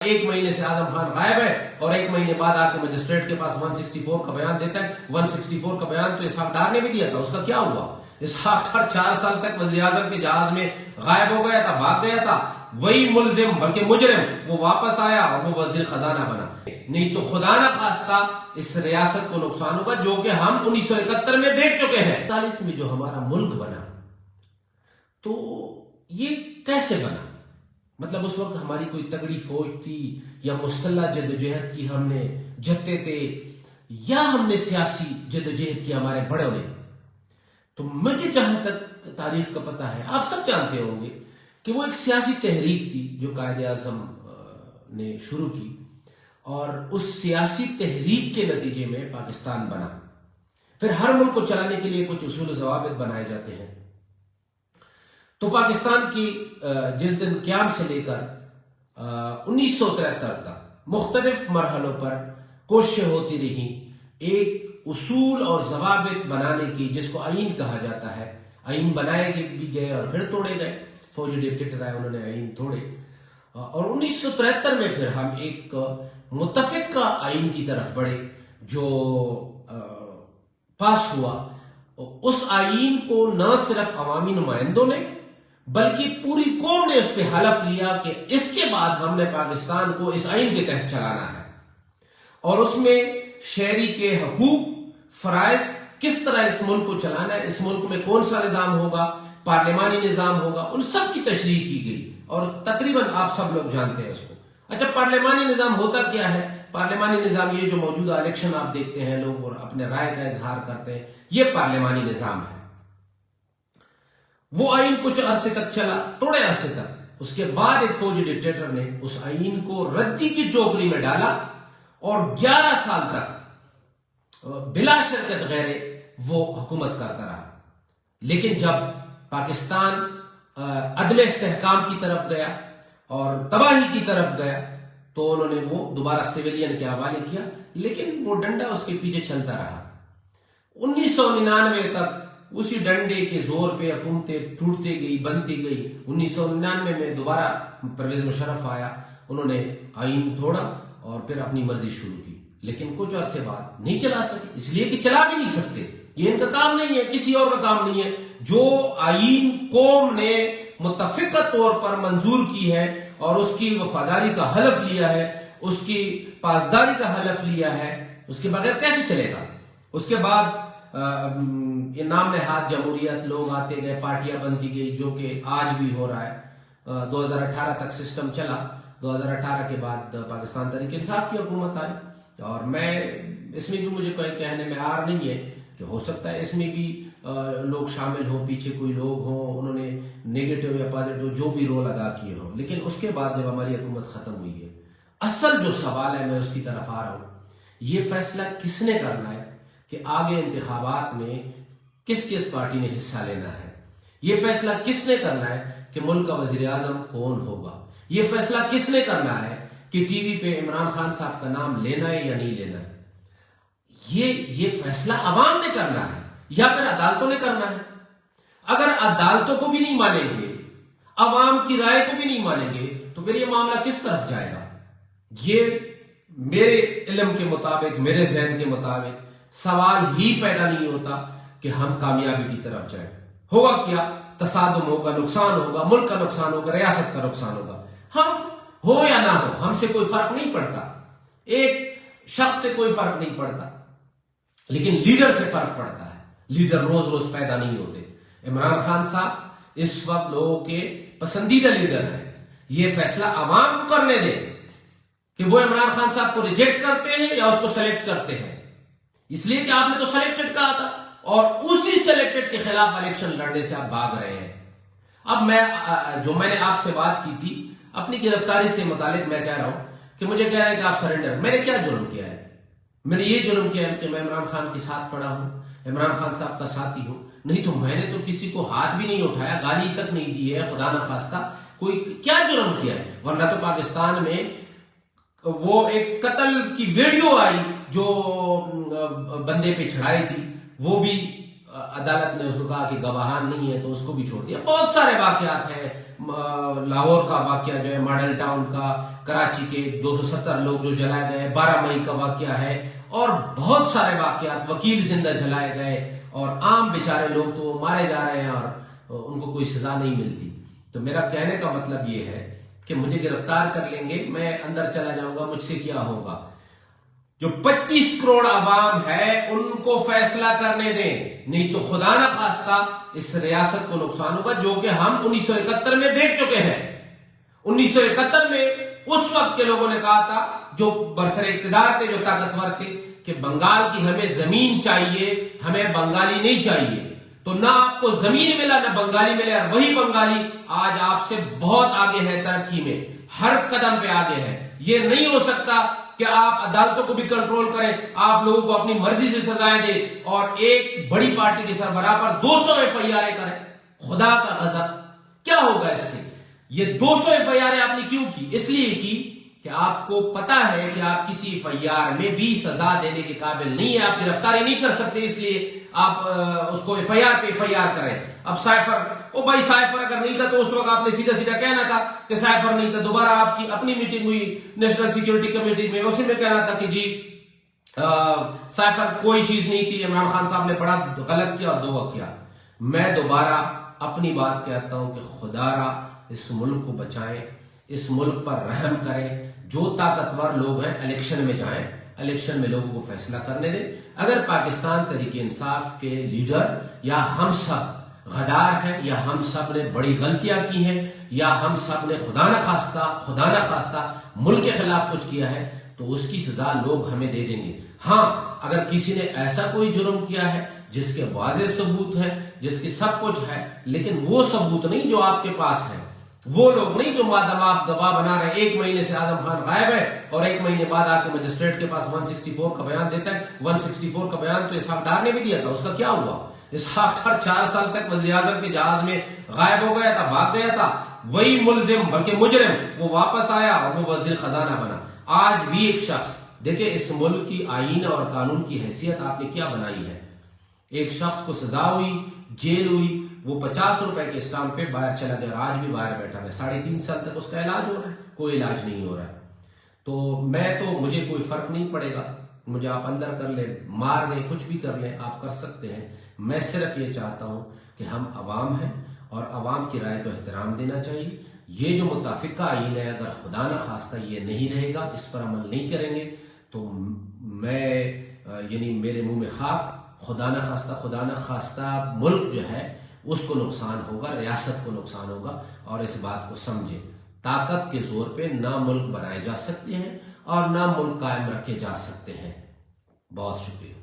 ایک مہینے سے اعظم خان غائب ہے اور ایک مہینے بعد آ کے مجسٹریٹ کے پاس 164 کا بیان دیتا ہے. 164 کا بیان تو اسحاق ڈار نے بھی دیا تھا. اس کا کیا ہوا؟ اسحاق ڈار 4 سال تک وزیر اعظم کے جہاز میں غائب ہو گیا تھا، بھاگ گیا تھا. وہی ملزم بلکہ مجرم وہ واپس آیا اور وہ وزیر خزانہ بنا. نہیں تو خدا نہ خواستہ اس ریاست کو نقصان ہوگا، جو کہ ہم 1971 میں دیکھ چکے ہیں. 1947 میں جو ہمارا ملک بنا تو یہ کیسے بنا؟ مطلب اس وقت ہماری کوئی تگڑی فوج تھی یا مسلح جدوجہد کی ہم نے جتے تھے یا ہم نے سیاسی جدوجہد کی ہمارے بڑوں نے؟ تو مجھے جہاں تک تاریخ کا پتہ ہے، آپ سب جانتے ہوں گے کہ وہ ایک سیاسی تحریک تھی جو قائد اعظم نے شروع کی، اور اس سیاسی تحریک کے نتیجے میں پاکستان بنا. پھر ہر ملک کو چلانے کے لیے کچھ اصول و ضوابط بنائے جاتے ہیں. تو پاکستان کی جس دن قیام سے لے کر 1973 تک مختلف مرحلوں پر کوششیں ہوتی رہی ایک اصول اور ضوابط بنانے کی، جس کو آئین کہا جاتا ہے. آئین بنائے بھی گئے اور پھر توڑے گئے. فوجی ڈکٹیٹر آئے، انہوں نے آئین توڑے، اور 1973 میں پھر ہم ایک متفقہ آئین کی طرف بڑھے جو پاس ہوا. اس آئین کو نہ صرف عوامی نمائندوں نے بلکہ پوری قوم نے اس پہ حلف لیا کہ اس کے بعد ہم نے پاکستان کو اس آئین کے تحت چلانا ہے، اور اس میں شہری کے حقوق، فرائض، کس طرح اس ملک کو چلانا ہے، اس ملک میں کون سا نظام ہوگا، پارلیمانی نظام ہوگا، ان سب کی تشریح کی گئی. اور تقریباً آپ سب لوگ جانتے ہیں اس کو. اچھا، پارلیمانی نظام ہوتا کیا ہے؟ پارلیمانی نظام یہ جو موجودہ الیکشن آپ دیکھتے ہیں، لوگ اور اپنے رائے کا اظہار کرتے ہیں، یہ پارلیمانی نظام ہے. وہ آئین کچھ عرصے تک چلا، تھوڑے عرصے تک. اس کے بعد ایک فوجی ڈکٹیٹر نے اس آئین کو ردی کی ٹوکری میں ڈالا اور 11 سال تک بلا شرکت غیر وہ حکومت کرتا رہا. لیکن جب پاکستان عدم استحکام کی طرف گیا اور تباہی کی طرف گیا تو انہوں نے وہ دوبارہ سویلین کے حوالے کیا، لیکن وہ ڈنڈا اس کے پیچھے چلتا رہا. 1999 تک اسی ڈنڈے کے زور پہ حکومتیں ٹوٹتے گئی، بنتی گئی. 1999 میں دوبارہ پرویز مشرف آیا، انہوں نے آئین توڑا اور پھر اپنی مرضی شروع کی. لیکن کچھ عرصے بعد نہیں چلا سکے، اس لیے کہ چلا بھی نہیں سکتے. یہ ان کا کام نہیں ہے، کسی اور کا کام نہیں ہے. جو آئین قوم نے متفقہ طور پر منظور کی ہے اور اس کی وفاداری کا حلف لیا ہے، اس کی پاسداری کا حلف لیا ہے، اس کے بغیر کیسے چلے گا؟ اس کے بعد یہ نام نہاد جمہوریت، لوگ آتے گئے، پارٹیاں بنتی گئی، جو کہ آج بھی ہو رہا ہے. 2018 تک سسٹم چلا. 2018 کے بعد پاکستان تحریک انصاف کی حکومت آئی، اور میں اس میں بھی مجھے کوئی کہنے میں آر نہیں ہے کہ ہو سکتا ہے اس میں بھی لوگ شامل ہوں، پیچھے کوئی لوگ ہوں، انہوں نے نیگیٹو یا پازیٹو جو بھی رول ادا کیے ہوں. لیکن اس کے بعد جب ہماری حکومت ختم ہوئی ہے، اصل جو سوال ہے میں اس کی طرف آ رہا ہوں. یہ فیصلہ کس نے کرنا ہے کہ آگے انتخابات میں کس کس پارٹی نے حصہ لینا ہے؟ یہ فیصلہ کس نے کرنا ہے کہ ملک کا وزیر اعظم کون ہوگا؟ یہ فیصلہ کس نے کرنا ہے کہ ٹی وی پہ عمران خان صاحب کا نام لینا ہے یا نہیں لینا ہے؟ یہ فیصلہ عوام نے کرنا ہے یا پھر عدالتوں نے کرنا ہے؟ اگر عدالتوں کو بھی نہیں مانیں گے، عوام کی رائے کو بھی نہیں مانیں گے، تو پھر یہ معاملہ کس طرف جائے گا؟ یہ میرے علم کے مطابق، میرے ذہن کے مطابق سوال ہی پیدا نہیں ہوتا کہ ہم کامیابی کی طرف جائیں. ہوگا کیا؟ تصادم ہوگا، نقصان ہوگا، ملک کا نقصان ہوگا، ریاست کا نقصان ہوگا. ہم ہو یا نہ ہو، ہم سے کوئی فرق نہیں پڑتا، ایک شخص سے کوئی فرق نہیں پڑتا، لیکن لیڈر سے فرق پڑتا ہے. لیڈر روز روز پیدا نہیں ہوتے. عمران خان صاحب اس وقت لوگوں کے پسندیدہ لیڈر ہیں. یہ فیصلہ عوام کو کرنے دیں کہ وہ عمران خان صاحب کو ریجیکٹ کرتے ہیں یا اس کو سلیکٹ کرتے ہیں. اس لیے کہ آپ نے تو سلیکٹڈ کہا تھا، اور اسی سلیکٹڈ کے خلاف الیکشن لڑنے سے آپ بھاگ رہے ہیں. اب میں نے آپ سے بات کی تھی اپنی گرفتاری سے متعلق، میں کہہ رہا ہوں کہ مجھے کہہ رہے ہیں کہ آپ سرنڈر. میں نے کیا جرم کیا ہے؟ میں نے یہ جرم کیا ہے کہ میں عمران خان کے ساتھ پڑا ہوں، عمران خان صاحب کا ساتھی ہوں. نہیں تو میں نے تو کسی کو ہاتھ بھی نہیں اٹھایا، گالی تک نہیں دی ہے، خدا نہ خواستہ. کوئی کیا جرم کیا ہے؟ ورنہ تو پاکستان میں وہ ایک قتل کی ویڈیو آئی جو بندے پہ چڑھائی تھی، وہ بھی عدالت نے اس کو کہا کہ گواہان نہیں ہے تو اس کو بھی چھوڑ دیا. بہت سارے واقعات ہیں. لاہور کا واقعہ جو ہے، ماڈل ٹاؤن کا، کراچی کے 270 لوگ جو جلائے گئے، 12 مئی کا واقعہ ہے، اور بہت سارے واقعات، وکیل زندہ جلائے گئے، اور عام بیچارے لوگ تو مارے جا رہے ہیں اور ان کو کوئی سزا نہیں ملتی۔ تو میرا کہنے کا مطلب یہ ہے کہ مجھے گرفتار کر لیں گے، میں اندر چلا جاؤں گا، مجھ سے کیا ہوگا؟ جو 25 کروڑ عوام ہے ان کو فیصلہ کرنے دیں، نہیں تو خدا نہ خواستہ اس ریاست کو نقصان ہوگا، جو کہ ہم 1971 میں دیکھ چکے ہیں۔ 1971 میں اس وقت کے لوگوں نے کہا تھا، جو برسر اقتدار تھے، جو طاقتور تھے، کہ بنگال کی ہمیں زمین چاہیے، ہمیں بنگالی نہیں چاہیے۔ تو نہ آپ کو زمین ملا، نہ بنگالی ملے، اور وہی بنگالی آج آپ سے بہت آگے ہے، ترقی میں ہر قدم پہ آگے ہے۔ یہ نہیں ہو سکتا کہ آپ عدالتوں کو بھی کنٹرول کریں، آپ لوگوں کو اپنی مرضی سے سزائیں دیں، اور ایک بڑی پارٹی کے سربراہ پر 200 FIR کریں۔ خدا کا غضب! کیا ہوگا اس سے؟ یہ 200 FIR آپ نے کیوں کی؟ اس لیے کی کہ آپ کو پتا ہے کہ آپ کسی FIR میں بھی سزا دینے کے قابل نہیں ہے، آپ گرفتاری نہیں کر سکتے، اس لیے آپ اس کو FIR پہ FIR کریں۔ اب سائفر، او بھائی سائفر اگر نہیں تھا تو اس وقت آپ نے سیدھا سیدھا کہنا تھا کہ سائفر نہیں تھا۔ دوبارہ آپ کی اپنی میٹنگ ہوئی نیشنل سیکیورٹی کمیٹی میں، اسی میں کہنا تھا کہ جی سائفر کوئی چیز نہیں تھی، عمران خان صاحب نے بڑا غلط کیا اور دھوکہ کیا۔ میں دوبارہ اپنی بات کہتا ہوں کہ خدا را اس ملک کو بچائیں، اس ملک پر رحم کریں۔ جو طاقتور لوگ ہیں الیکشن میں جائیں، الیکشن میں لوگوں کو فیصلہ کرنے دیں۔ اگر پاکستان تحریک انصاف کے لیڈر یا ہم سب غدار ہیں، یا ہم سب نے بڑی غلطیاں کی ہیں، یا ہم سب نے خدا نہ خواستہ ملک کے خلاف کچھ کیا ہے، تو اس کی سزا لوگ ہمیں دے دیں گے۔ ہاں، اگر کسی نے ایسا کوئی جرم کیا ہے جس کے واضح ثبوت ہے، جس کی سب کچھ ہے، لیکن وہ ثبوت نہیں جو آپ کے پاس ہے، وہ لوگ نہیں جو مادام گواہ بنا رہے ہیں۔ 1 مہینے سے اعظم خان غائب ہے اور 1 مہینے بعد آ کے مجسٹریٹ کے پاس 164 کا بیان دیتا ہے۔ 164 کا بیان تو اسحاق ڈار نے بھی دیا تھا، اس کا کیا ہوا؟ اسحاق ڈار 4 سال تک وزیر اعظم کے جہاز میں غائب ہو گیا تھا، بھاگ گیا تھا۔ وہی ملزم بلکہ مجرم وہ واپس آیا اور وہ وزیر خزانہ بنا۔ آج بھی ایک شخص، دیکھیں اس ملک کی آئین اور قانون کی حیثیت آپ نے کیا بنائی ہے۔ ایک شخص کو سزا ہوئی، جیل ہوئی، وہ 50 روپے کے اسٹامپ پہ باہر چلا گیا، اور آج بھی باہر بیٹھا ہے۔ 3.5 سال تک اس کا علاج ہو رہا ہے، کوئی علاج نہیں ہو رہا ہے۔ تو مجھے کوئی فرق نہیں پڑے گا، مجھے آپ اندر کر لیں، مار دیں، کچھ بھی کر لیں، آپ کر سکتے ہیں۔ میں صرف یہ چاہتا ہوں کہ ہم عوام ہیں اور عوام کی رائے کو احترام دینا چاہیے۔ یہ جو متفقہ آئین ہے، اگر خدا نہ خواستہ یہ نہیں رہے گا، اس پر عمل نہیں کریں گے، تو میں میرے منہ میں خاک، خدا نہ خواستہ ملک جو ہے اس کو نقصان ہوگا، ریاست کو نقصان ہوگا۔ اور اس بات کو سمجھیں، طاقت کے زور پہ نہ ملک بنائے جا سکتے ہیں اور نہ ملک قائم رکھے جا سکتے ہیں۔ بہت شکریہ۔